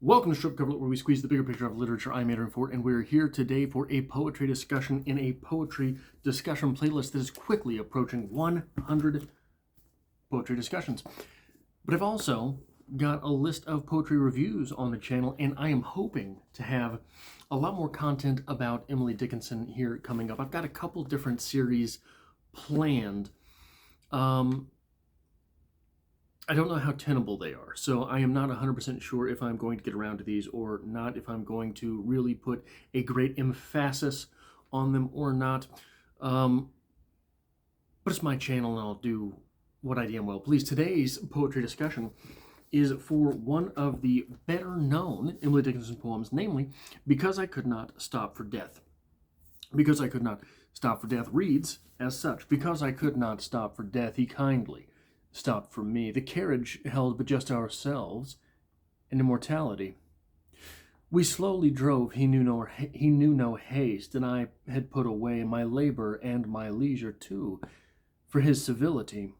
Welcome to Strip Cover, where we squeeze the bigger picture of literature I'm Andrew Fort, and we're here today for a poetry discussion in a poetry discussion playlist that is quickly approaching 100 poetry discussions. But I've also got a list of poetry reviews on the channel, and I am hoping to have a lot more content about Emily Dickinson here coming up. I've got a couple different series planned. I don't know how tenable they are, so I am not 100% sure if I'm going to get around to these or not, if I'm going to really put a great emphasis on them or not. But it's my channel, and I'll do what I damn well please. Today's poetry discussion is for one of the better-known Emily Dickinson poems, namely, Because I Could Not Stop for Death. Because I Could Not Stop for Death reads as such: Because I could not stop for death, he kindly stopped for me. The carriage held but just ourselves and immortality. We slowly drove, he knew no haste, and I had put away my labor and my leisure too, for his civility.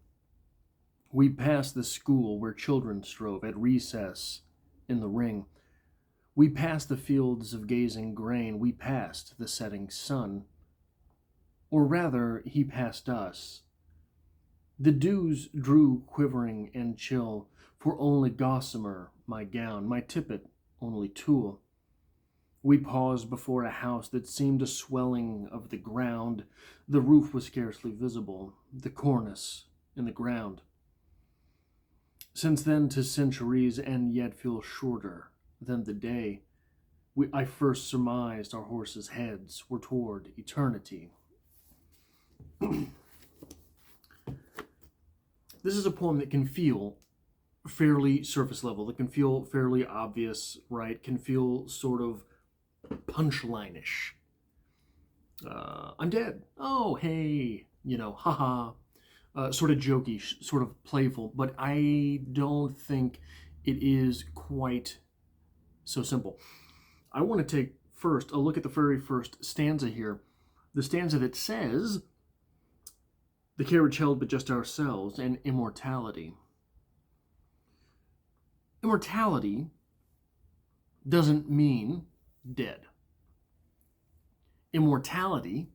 We passed the school where children strove at recess in the ring. We passed the fields of gazing grain. We passed the setting sun. Or rather, he passed us. The dews drew quivering and chill, for only gossamer my gown, my tippet only tulle. We paused before a house that seemed a swelling of the ground. The roof was scarcely visible, the cornice in the ground. Since then 'tis centuries, and yet feel shorter than the day I first surmised our horses' heads were toward eternity. This is a poem that can feel fairly surface level, that can feel fairly obvious, right? Can feel sort of punchline-ish. I'm dead. Oh, hey, haha. Sort of jokey, sort of playful, but I don't think it is quite so simple. I want to take first a look at the very first stanza here. The stanza that says, the carriage held but just ourselves, and immortality. Immortality doesn't mean dead. Immortality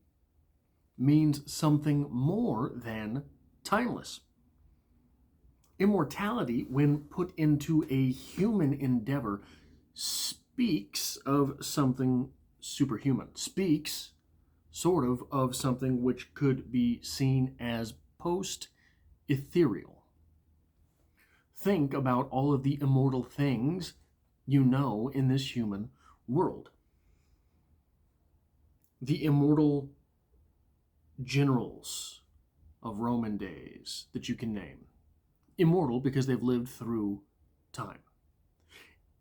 means something more than timeless. Immortality, when put into a human endeavor, speaks of something superhuman, speaks sort of something which could be seen as post-ethereal. Think about all of the immortal things you know in this human world. The immortal generals of Roman days that you can name. Immortal because they've lived through time.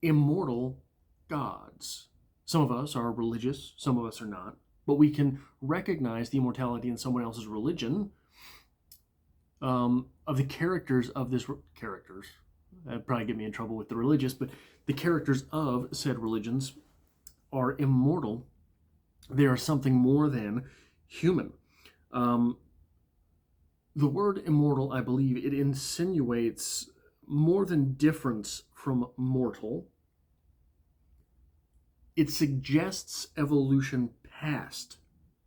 Immortal gods. Some of us are religious, some of us are not. But we can recognize the immortality in someone else's religion, of the characters of this characters. That'd probably get me in trouble with the religious, but the characters of said religions are immortal. They are something more than human. The word immortal, I believe, it insinuates more than difference from mortal. It suggests evolution past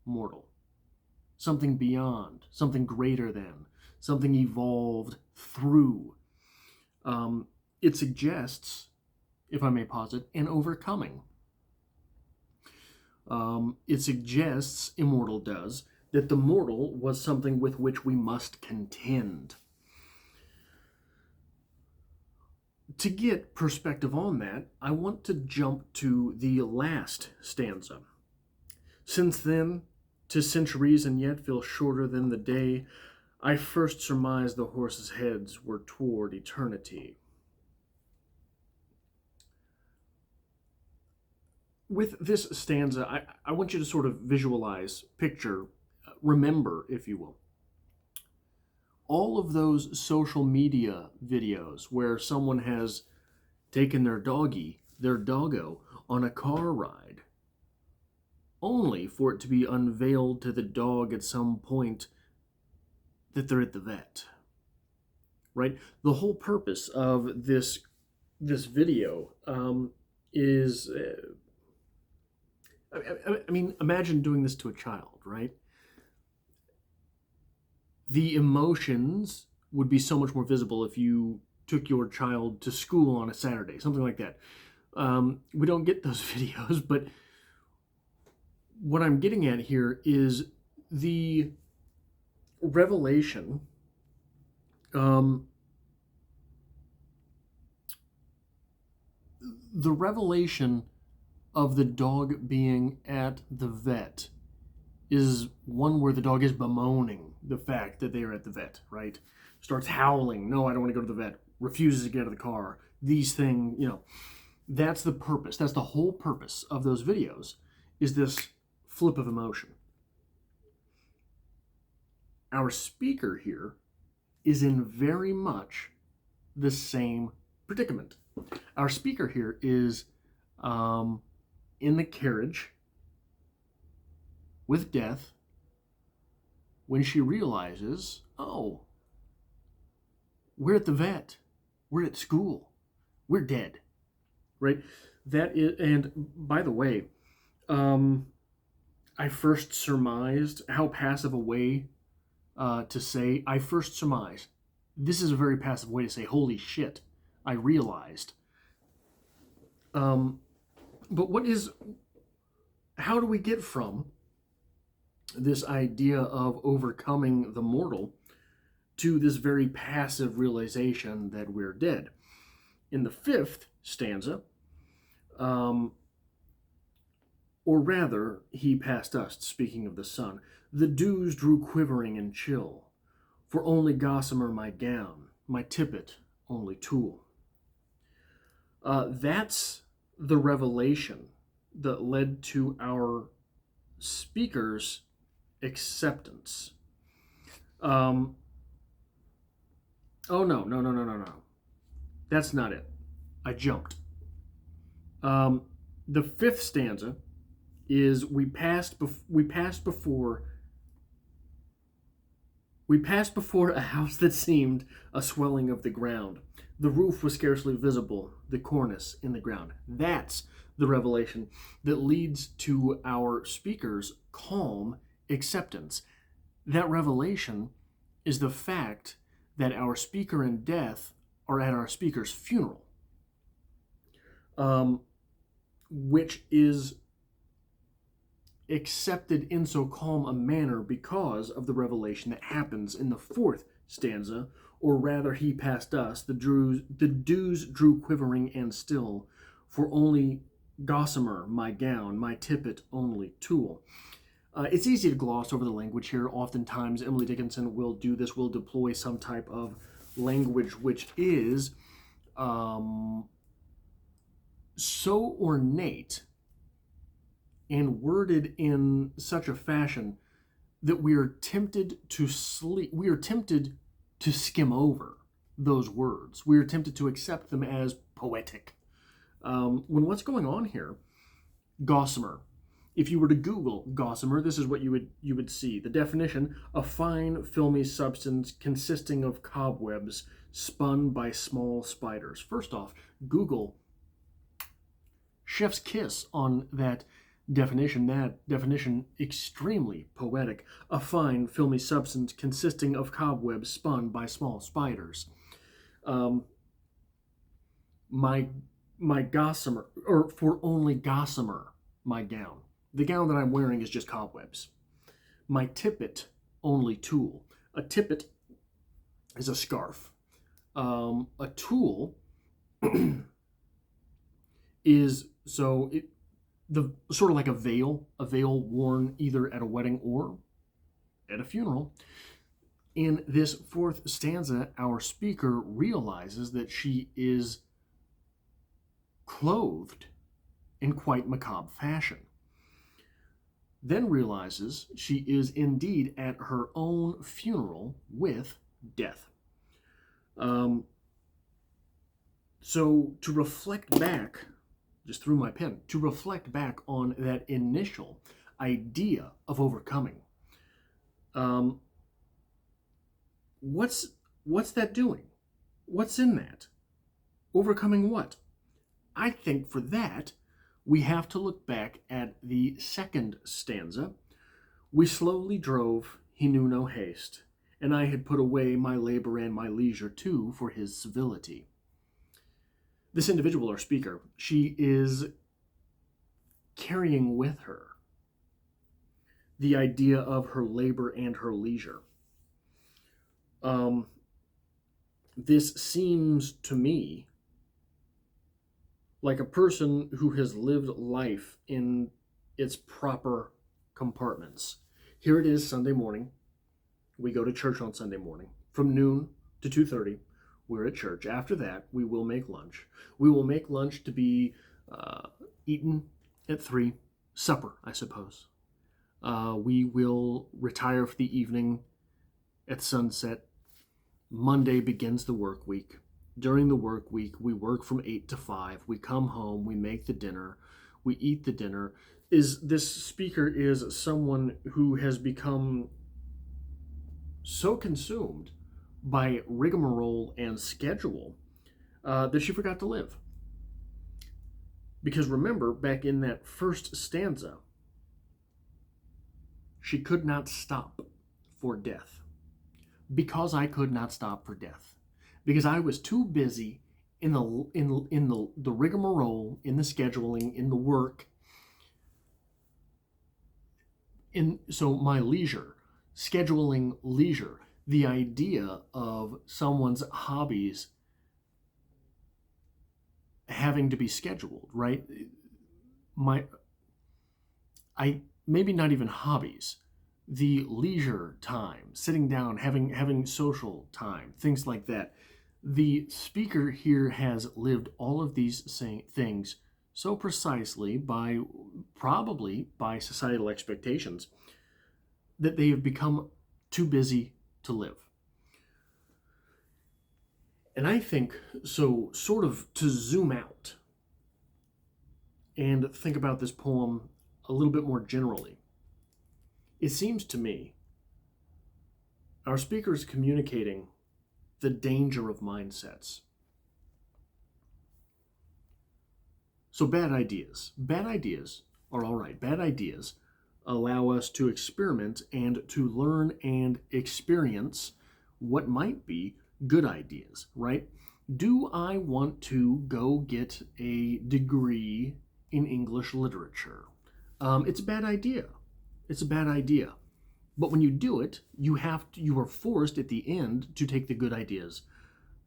mortal, something beyond, something greater than, something evolved through. It suggests, if I may posit, an overcoming. It suggests, immortal does, that the mortal was something with which we must contend. To get perspective on that, I want to jump to the last stanza. Since then, 'tis centuries, and yet feel shorter than the day I first surmised the horses' heads were toward eternity. With this stanza, I want you to sort of visualize, picture, remember, if you will, all of those social media videos where someone has taken their doggo, on a car ride, only for it to be unveiled to the dog at some point that they're at the vet, right? The whole purpose of this video is, I mean, imagine doing this to a child, right? The emotions would be so much more visible if you took your child to school on a Saturday, something like that. We don't get those videos, but what I'm getting at here is the revelation. Um, the revelation of the dog being at the vet is one where the dog is bemoaning the fact that they are at the vet, right? Starts howling, no, I don't want to go to the vet, refuses to get out of the car. These things, that's the purpose. That's the whole purpose of those videos, is this flip of emotion. Our speaker here is in very much the same predicament. Our speaker here is in the carriage with death when she realizes, oh, we're at the vet, we're at school, we're dead, right? That is, and by the way, I first surmised how passive a way to say, I first surmised, this is a very passive way to say, holy shit, I realized. But how do we get from this idea of overcoming the mortal to this very passive realization that we're dead? In the fifth stanza, or rather, he passed us, speaking of the sun, the dews drew quivering and chill, for only gossamer my gown, my tippet only tulle. That's the revelation that led to our speaker's acceptance. Oh, no. That's not it. I jumped. The fifth stanza is we passed before a house that seemed a swelling of the ground. The roof was scarcely visible, the cornice in the ground. That's the revelation that leads to our speaker's calm acceptance. That revelation is the fact that our speaker in death are at our speaker's funeral, which is accepted in so calm a manner because of the revelation that happens in the fourth stanza, or rather he passed us, the dews drew quivering and still, for only gossamer my gown, my tippet only tulle. It's easy to gloss over the language here. Oftentimes Emily Dickinson will do this, will deploy some type of language which is so ornate and worded in such a fashion that we are tempted to skim over those words. We are tempted to accept them as poetic. When what's going on here, gossamer. If you were to Google gossamer, this is what you would see. The definition: a fine, filmy substance consisting of cobwebs spun by small spiders. First off, Google, chef's kiss on that definition extremely poetic. A fine, filmy substance consisting of cobwebs spun by small spiders. My gossamer, or for only gossamer, my gown. The gown that I'm wearing is just cobwebs. My tippet only tulle. A tippet is a scarf. A tulle is the sort of like a veil worn either at a wedding or at a funeral. In this fourth stanza, our speaker realizes that she is clothed in quite macabre fashion. Then realizes she is indeed at her own funeral with death. So to reflect back, just through my pen, to reflect back on that initial idea of overcoming, what's that doing? What's in that? Overcoming what? I think for that, we have to look back at the second stanza. We slowly drove, he knew no haste, and I had put away my labor and my leisure too for his civility. This individual or speaker, she is carrying with her the idea of her labor and her leisure. This seems to me like a person who has lived life in its proper compartments. Here it is Sunday morning. We go to church on Sunday morning. From noon to 2:30, we're at church. After that, we will make lunch. We will make lunch to be eaten at 3, supper, I suppose. We will retire for the evening at sunset. Monday begins the work week. During the work week, we work from 8 to 5. We come home, we make the dinner, we eat the dinner. This speaker is someone who has become so consumed by rigmarole and schedule that she forgot to live. Because remember, back in that first stanza, she could not stop for death. Because I could not stop for death. Because I was too busy in the rigmarole, in the scheduling, in the work. So my leisure, scheduling leisure, the idea of someone's hobbies having to be scheduled, right? Maybe not even hobbies, the leisure time, sitting down, having social time, things like that. The speaker here has lived all of these things so precisely probably by societal expectations that they have become too busy to live. And I think, so sort of to zoom out and think about this poem a little bit more generally, it seems to me our speaker is communicating the danger of mindsets. So bad ideas are all right. Bad ideas allow us to experiment and to learn and experience what might be good ideas, right? Do I want to go get a degree in English literature? It's a bad idea. It's a bad idea. But when you do it, you are forced at the end to take the good ideas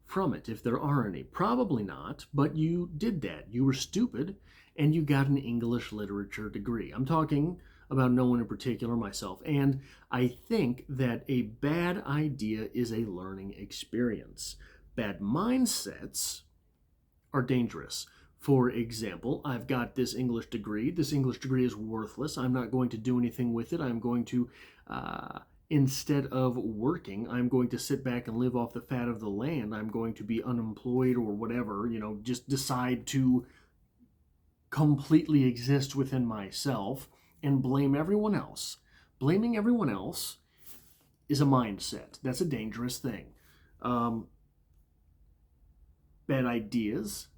from it, if there are any. Probably not, but you did that. You were stupid, and you got an English literature degree. I'm talking about no one in particular, myself. And I think that a bad idea is a learning experience. Bad mindsets are dangerous. For example, I've got this English degree. This English degree is worthless. I'm not going to do anything with it. I'm going to, instead of working, I'm going to sit back and live off the fat of the land. I'm going to be unemployed or whatever, just decide to completely exist within myself and blame everyone else. Blaming everyone else is a mindset. That's a dangerous thing. Bad ideas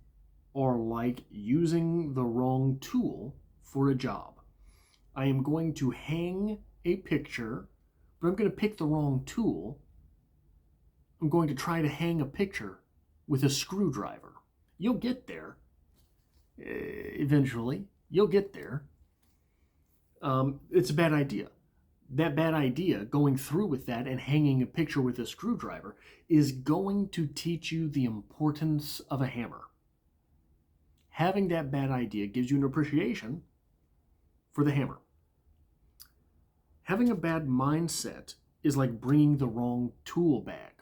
are like using the wrong tool for a job. I am going to hang a picture, but I'm going to pick the wrong tool. I'm going to try to hang a picture with a screwdriver. You'll get there. Eventually, you'll get there. It's a bad idea. That bad idea, going through with that and hanging a picture with a screwdriver, is going to teach you the importance of a hammer. Having that bad idea gives you an appreciation for the hammer. Having a bad mindset is like bringing the wrong tool bag.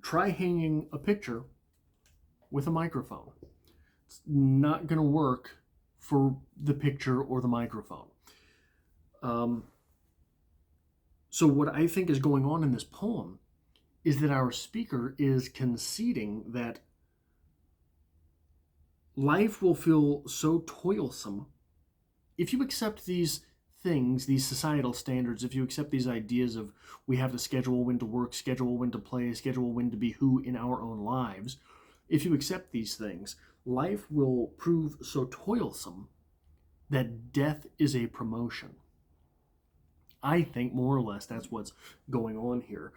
Try hanging a picture with a microphone. It's not going to work for the picture or the microphone. So what I think is going on in this poem is that our speaker is conceding that life will feel so toilsome if you accept these things, these societal standards, if you accept these ideas of we have to schedule when to work, schedule when to play, schedule when to be who in our own lives. if you accept these things, life will prove so toilsome that death is a promotion. I think more or less that's what's going on here,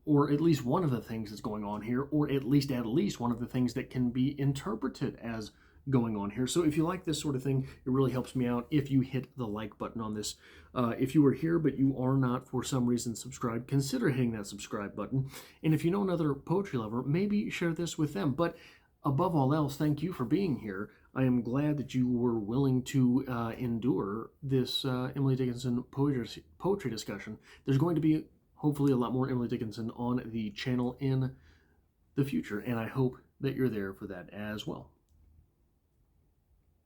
or at least one of the things that's going on here, or at least one of the things that can be interpreted as going on here. So if you like this sort of thing, it really helps me out if you hit the like button on this. If you are here but you are not for some reason subscribed, consider hitting that subscribe button. And if you know another poetry lover, maybe share this with them. But above all else, thank you for being here. I am glad that you were willing to endure this Emily Dickinson poetry discussion. There's going to be hopefully a lot more Emily Dickinson on the channel in the future, and I hope that you're there for that as well.